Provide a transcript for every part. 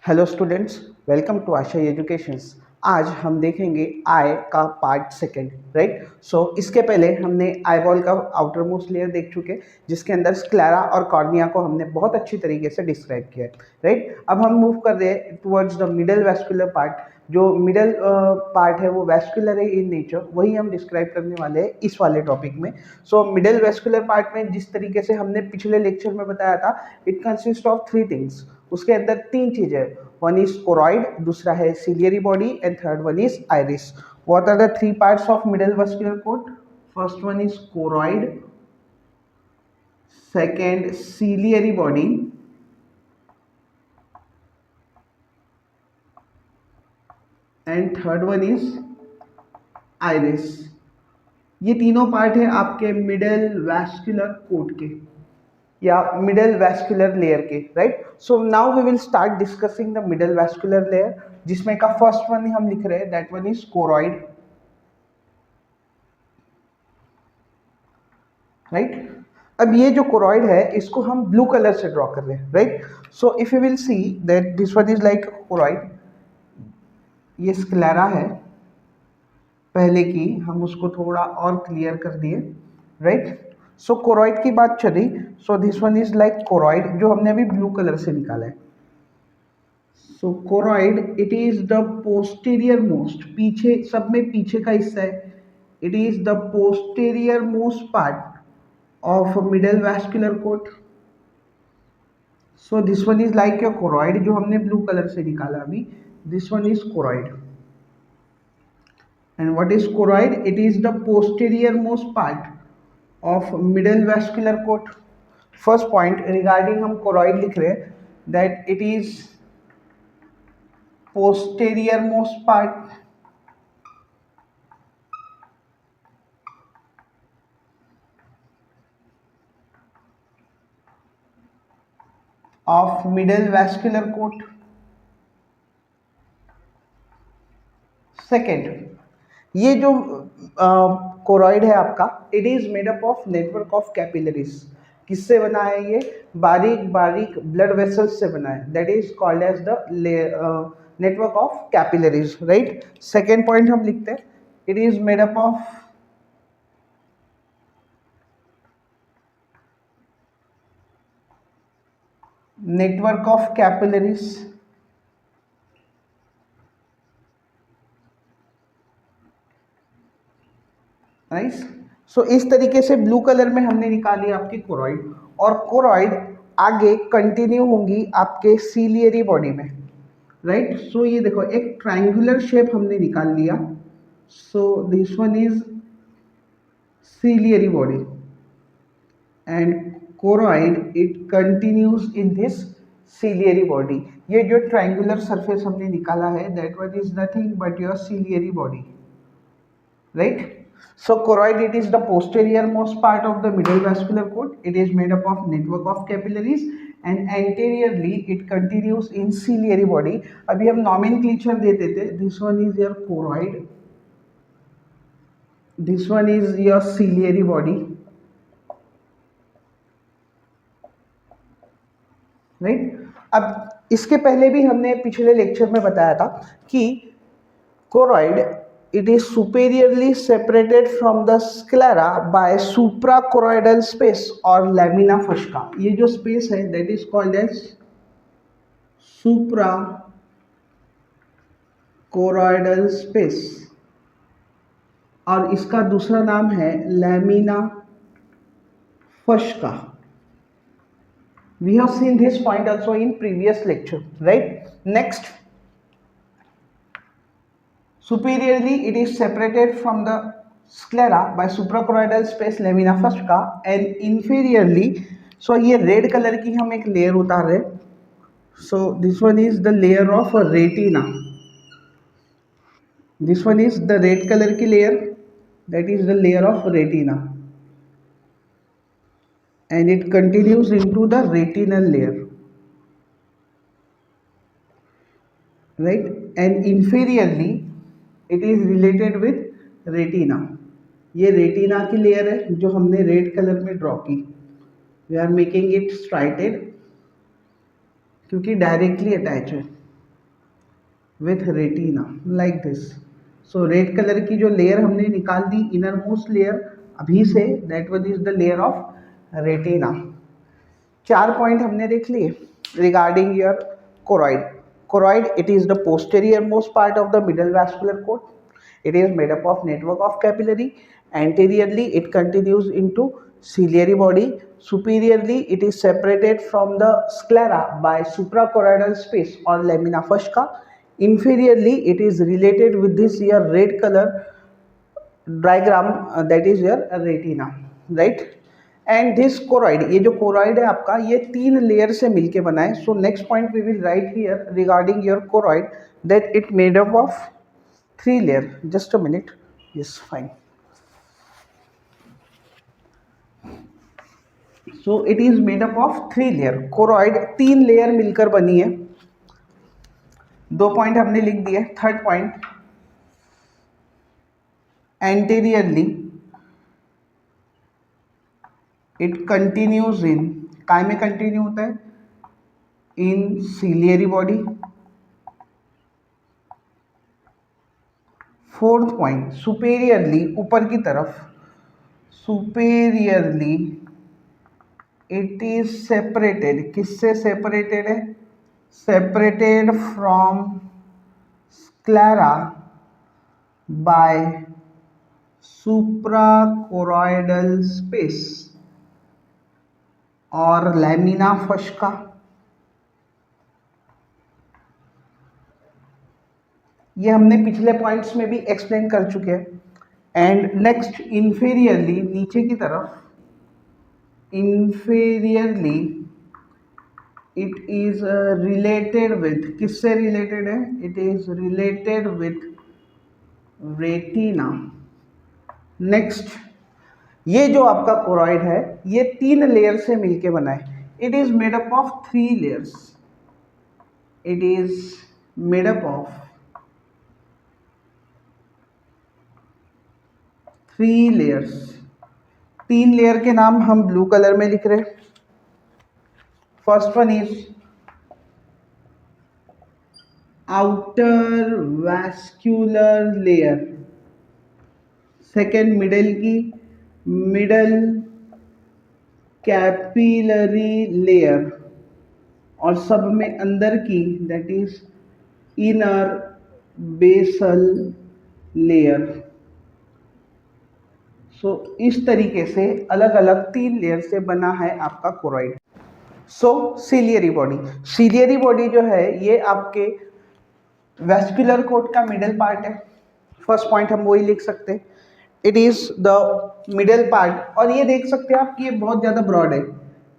Hello students, welcome to Asha educations. आज हम देखेंगे आई का पार्ट सेकंड, राइट। सो इसके पहले हमने आई बॉल का आउटर मोस्ट लेयर देख चुके, जिसके अंदर स्क्लेरा और कॉर्निया को हमने बहुत अच्छी तरीके से डिस्क्राइब किया है, राइट। अब हम मूव कर रहे हैं towards the middle vascular part. जो मिडल पार्ट है वो वैस्कुलर है इन नेचर, वही हम डिस्क्राइब करने वाले हैं इस वाले टॉपिक में। सो मिडल वैस्कुलर पार्ट में जिस तरीके से हमने पिछले लेक्चर में बताया था, it consist of three things. उसके अंदर तीन चीजें, वन इज कोरॉइड, दूसरा है ciliary body and third one is iris. What are the three parts of middle vascular coat? First one is choroid, second ciliary body and third one is iris. ये तीनों part है आपके middle vascular coat के या middle vascular layer के, right. So now we will start discussing the middle vascular layer, जिसमें का first one हम लिख रहे हैं, that one is choroid, right. अब ये जो कोरॉइड है इसको हम ब्लू कलर से ड्रॉ कर रहे हैं, right. So if you will see that this one is like choroid, ये स्क्लेरा है पहले की, हम उसको थोड़ा और क्लियर कर दिए, राइट। सो कोरॉइड की बात चली, so this one is like choroid, जो हमने अभी ब्लू कलर से निकाला है। So choroid it is the posterior most, पीछे सब में पीछे का हिस्सा है। It is the posterior most part of middle vascular coat. So this one is like your choroid, जो हमने ब्लू कलर से निकाला अभी, this one is choroid. And what is choroid? It is the posterior most part of middle vascular coat. First point regarding हम choroid लिख रहे हैं, that it is posterior most part of middle vascular coat. Second, ये जो choroid है आपका, it is made up of network of capillaries. किससे बना है ये? बारीक बारीक ब्लड वेसल्स से बना है, that is called as the network of capillaries, right. Second point हम लिखते हैं, it is made up of network of capillaries, nice. So इस तरीके से ब्लू कलर में हमने निकाली आपकी कोरॉइड, और कोरॉइड आगे कंटिन्यू होंगी आपके सीलियरी बॉडी में, राइट। सो ये देखो एक ट्रायंगुलर शेप हमने निकाल लिया। सो this one is ciliary body and choroid it continues in this ciliary body. ये जो ट्रायंगुलर सरफेस हमने निकाला है, that one is nothing but your ciliary body, right? So choroid, it is the posterior most part of the middle vascular cord. It is made up of network of capillaries and anteriorly it continues in ciliary body. अभी हम nomenclature देते थे, this one is your choroid, this one is your ciliary body, right? अब इसके पहले भी हमने पिछले लेक्चर में बताया था कि choroid it is superiorly separated from the sclera by suprachoroidal space or lamina fusca. ये जो space है that is called as suprachoroidal space, और इसका दूसरा नाम है lamina fusca. We have seen this point also in previous lecture, right? Next, superiorly it is separated from the sclera by suprachoroidal space lamina fusca and inferiorly, so ये red colour की हम एक layer उतार रहे हैं। so this one is the layer of retina, this one is the red color की layer, that is the layer of retina and it continues into the retinal layer, right? And inferiorly it is related with retina. ये retina की layer है जो हमने red colour में draw की। We are making it striated क्योंकि directly attach है, with retina like this. So red colour की जो लेयर हमने निकाल दी इनर मोस्ट लेयर अभी से, that one is the layer of retina. 4 point हमने देख लिए regarding your choroid. Choroid, it is the posterior most part of the middle vascular coat. It is made up of network of capillary. Anteriorly, it continues into ciliary body. Superiorly, it is separated from the sclera by suprachoroidal space or lamina fusca. Inferiorly, it is related with this here red color diagram, that is your retina, right? And this choroid, ये जो choroid है आपका ये 3 layer से मिलके बना है. So next point we will write here regarding your choroid that it made up of 3 layer. Just a minute. Yes, fine. So it is made up of 3 layer. Choroid 3 layer मिलकर बनी है. 2 point हमने लिख दिए. Third point, anteriorly it continues in, काय में continue होता है? In ciliary body. Fourth point, superiorly ऊपर की तरफ, सुपेरियरली इट इज सेपरेटेड. किससे सेपरेटेड है? Separated from sclera by suprachoroidal space और लैमिना फस्का. ये हमने पिछले पॉइंट्स में भी एक्सप्लेन कर चुके हैं. एंड नेक्स्ट, इंफीरियरली नीचे की तरफ, inferiorly it is related with, किससे रिलेटेड है? It is related with retina. Next, ये जो आपका कोरॉइड है ये 3 लेयर से मिलके बना है. It is made up of 3 layers. It is made up of 3 layers. 3 layer के नाम हम ब्लू कलर में लिख रहे हैं. First one is outer vascular layer. Second, middle की मिडल कैपिलरी लेयर. और सब में अंदर की that is inner basal layer. So इस तरीके से अलग अलग 3 लेयर से बना है आपका कोरॉइड. सो सीलियरी बॉडी, सीलियरी बॉडी जो है ये आपके वेस्कुलर कोट का मिडल पार्ट है. फर्स्ट पॉइंट हम वही लिख सकते हैं. It is the middle part. और ये देख सकते हैं आप कि ये बहुत ज़्यादा ब्रॉड है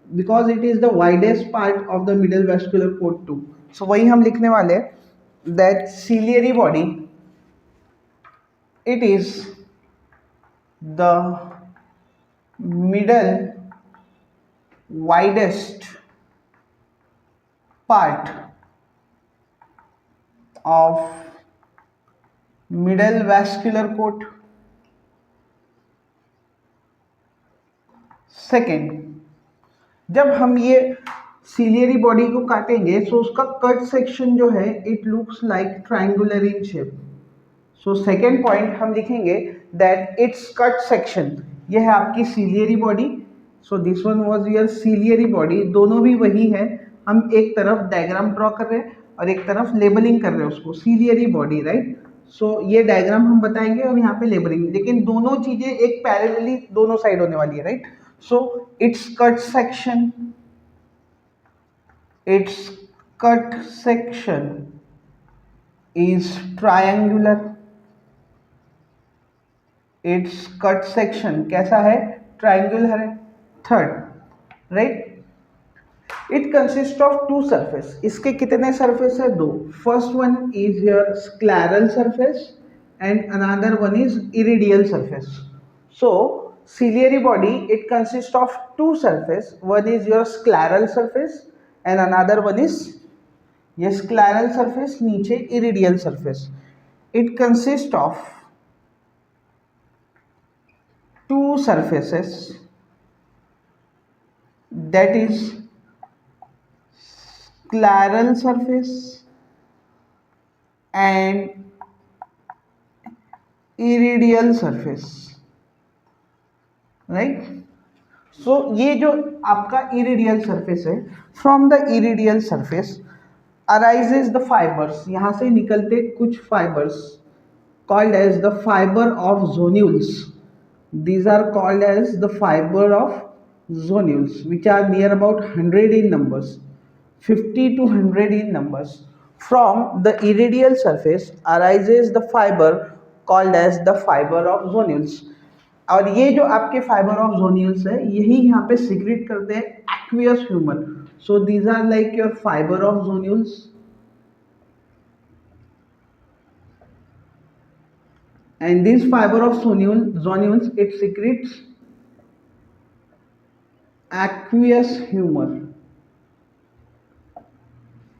because it is the widest part of the middle vascular coat too. So वही हम लिखने वाले हैं that ciliary body it is the middle widest part of middle vascular coat. Second, जब हम ये सीलियरी बॉडी को काटेंगे तो उसका कट सेक्शन जो है it looks like triangular in shape. So second point हम लिखेंगे दैट इट्स कट सेक्शन. यह है आपकी ciliary body. So this one was your ciliary body. दोनों भी वही है. हम एक तरफ डायग्राम ड्रॉ कर रहे हैं और एक तरफ लेबलिंग कर रहे हैं उसको, सीलियरी बॉडी, राइट. सो ये डायग्राम हम बताएंगे और यहाँ पे लेबलिंग, लेकिन दोनों चीजें एक पैरेलली दोनों साइड होने वाली है, right. So it's cut section, it's cut section is triangular. It's cut section कैसा है? ट्रायंगुलर है. Third, right, it consist of 2 surface. इसके कितने सरफेस है? 2. First one is your scleral surface and another one is iridial surface. So ciliary body it consist of 2 surface. One is your scleral surface and another one is ये scleral surface, नीचे iridial surface. It consist of 2 surfaces, that is scleral surface and iridial surface, right. So ये जो आपका iridial surface है, from the iridial surface arises the fibres, यहाँ से निकलते कुछ fibres called as the fiber of zonules. These are called as the fiber of zonules, which are near about 100 in numbers, 50 to 100 in numbers. From the iridial surface arises the fiber called as the fiber of zonules. और ये जो आपके fibre of जोनियल्स है यही यहाँ पे secrete करते हैं aqueous humour. So these are like your fibre of zonules. And this fiber of zonules it secretes aqueous humor,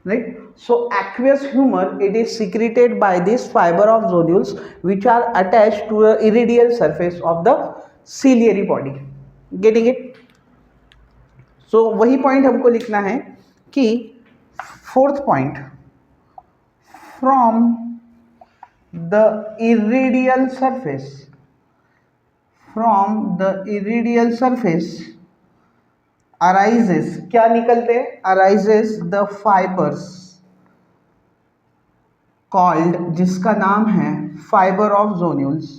right? So aqueous humor it is secreted by this fiber of zonules which are attached to the iridial surface of the ciliary body. Getting it? So वही point हमको लिखना है कि fourth point, from the iridial surface, from the iridial surface arises, क्या निकलते हैं? arises the fibers called, जिसका नाम है fiber of zonules.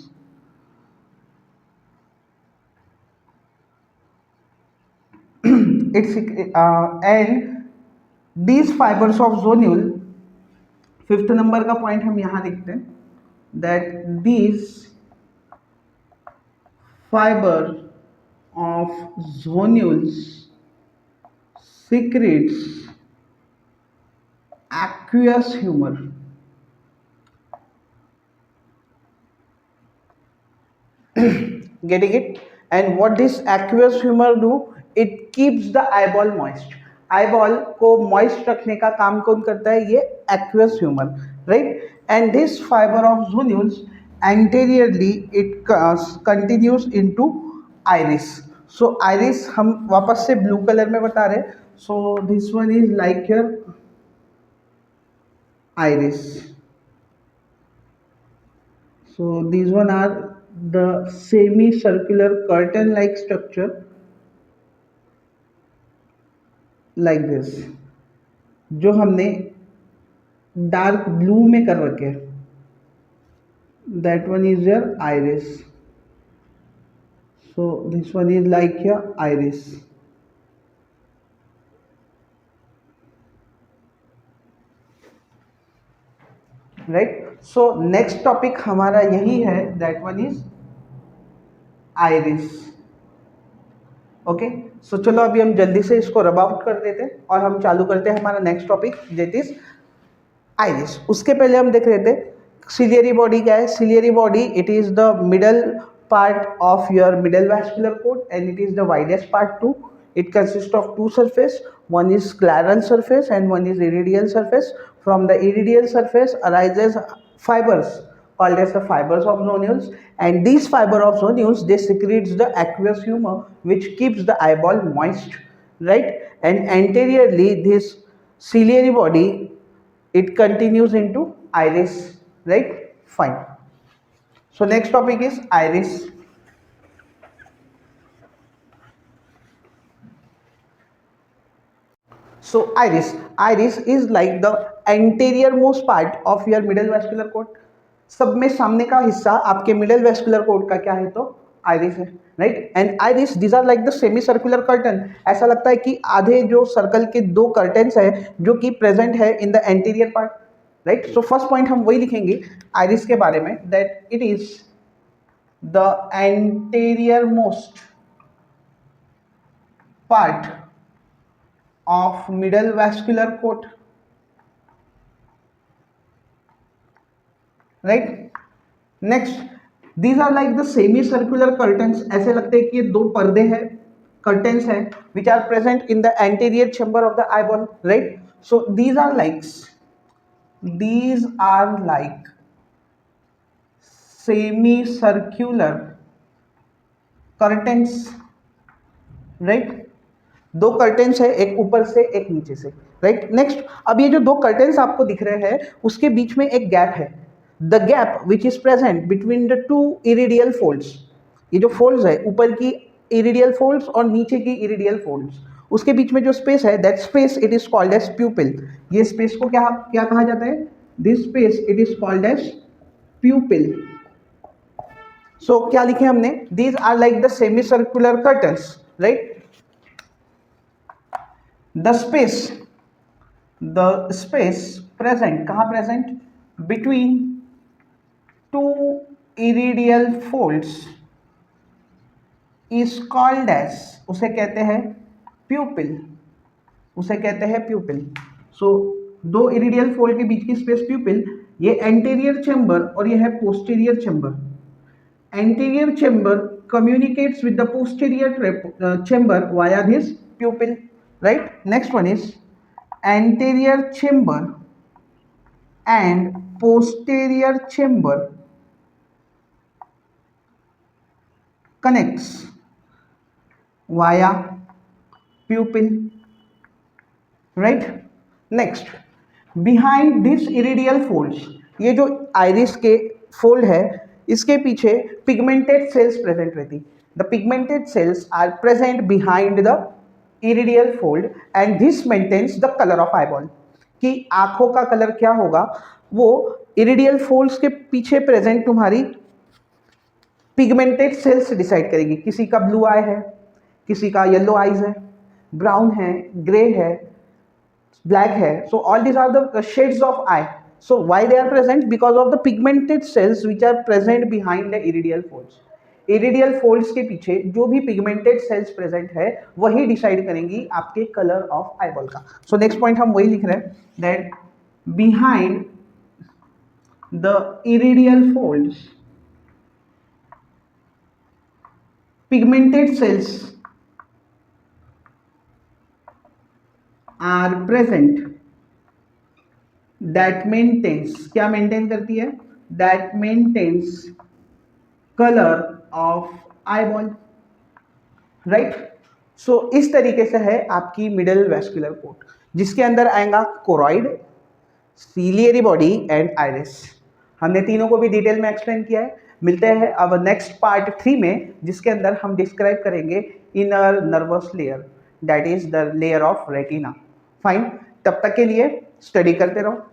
It's and these fibers of zonule, fifth number का पॉइंट हम यहां लिखते हैं that these fiber of zonules secretes aqueous humor. Getting it? And what this aqueous humor do? It keeps the eyeball moist. Eyeball को moist रखने का काम कौन करता है? ये aqueous humour, right. And this fibre of zonules anteriorly it continues into iris. So iris हम वापस से ब्लू कलर में बता रहे. So this one is like your iris. So this one are the semi circular curtain like structure like this, जो हमने dark blue में कर रखे. That one is your iris. So this one is like your iris. Right. So next topic हमारा यही है, that one is iris. Okay. So चलो अभी हम जल्दी से इसको रब आउट कर देते हैं और हम चालू करते हैं हमारा next topic, that is iris. उसके पहले हम देख रहे थे सिलियरी बॉडी क्या है. Ciliary body it is the middle part of your middle vascular code and it is the widest part two. It consists of two surface, one is scleral surface and one is iridial surface. From the iridial surface arises fibers called as the fibers of zonules, and these fiber of zonules they secretes the aqueous humor which keeps the eyeball moist, right. And anteriorly this ciliary body it continues into iris, right. Fine. So next topic is iris. So iris is like the anterior most part of your middle vascular cord. सब में सामने का हिस्सा आपके middle vascular code का क्या है? तो आइरिस है, right. And iris these are like the semi circular curtain. ऐसा लगता है कि आधे जो सर्कल के दो कर्टन्स है जो कि प्रेजेंट है in the anterior part, right. So first point हम वही लिखेंगे आइरिस के बारे में, that it is the anterior most part of middle vascular cord, right. Next, these are like the semi circular curtains. ऐसे लगते हैं कि ये दो पर्दे हैं, curtains हैं, which are present in the anterior chamber of the eyeball, right. So these are like semi circular curtains, right. दो कर्टेन्स है, एक ऊपर से एक नीचे से, राइट। नेक्स्ट, अब ये जो दो कर्टेन्स आपको दिख रहे हैं उसके बीच में एक गैप है, the gap which is present between the two iridial folds. ये जो फोल्ड्स है, ऊपर की इरिडियल फोल्ड्स और नीचे की इरिडियल फोल्ड्स, उसके बीच में जो स्पेस है, that space it is called as pupil. ये स्पेस को क्या क्या कहा जाता है? This space it is called as pupil. So क्या लिखे हमने? These are like the semi circular curtains, right. The space present, कहाँ present? Between two iridial folds is called as, उसे कहते हैं प्यूपिल, उसे कहते हैं प्यूपिल। सो दो इरिडियल फोल्ड के बीच की स्पेस प्यूपिल, ये एंटीरियर चेंबर और ये है posterior chamber. Anterior chamber communicates with the posterior chamber via this pupil, right? Next one is anterior chamber and posterior chamber connects via pupil, right? Next, behind this iridial folds, ये जो iris के fold है इसके पीछे pigmented cells present रहती। The pigmented cells are present behind the iridial fold and this maintains the colour of eyeball. कि आंखों का कलर क्या होगा वो इरिडियल फोल्ड्स के पीछे प्रेजेंट तुम्हारी पिगमेंटेड सेल्स डिसाइड करेगी। किसी का ब्लू आई है, किसी का येलो आईज है, ब्राउन है, ग्रे है, ब्लैक है। So all these are the shades of eye. So why they are present? Because of the pigmented cells which are present behind the iridial folds. Iridial folds के पीछे जो भी pigmented cells present है वही decide करेंगी आपके color of eyeball का. So next point हम वही लिख रहे हैं that behind the iridial folds pigmented cells are present that maintains, क्या मेंटेन करती है? that maintains color of eyeball, right? so इस तरीके से है आपकी मिडल वेस्कुलर कोट जिसके अंदर आएगा choroid, ciliary body and iris. हमने तीनों को भी डिटेल में एक्सप्लेन किया है। मिलते हैं अब नेक्स्ट पार्ट 3 में जिसके अंदर हम डिस्क्राइब करेंगे inner nervous layer, that is the layer of retina. Fine, तब तक के लिए स्टडी करते रहो।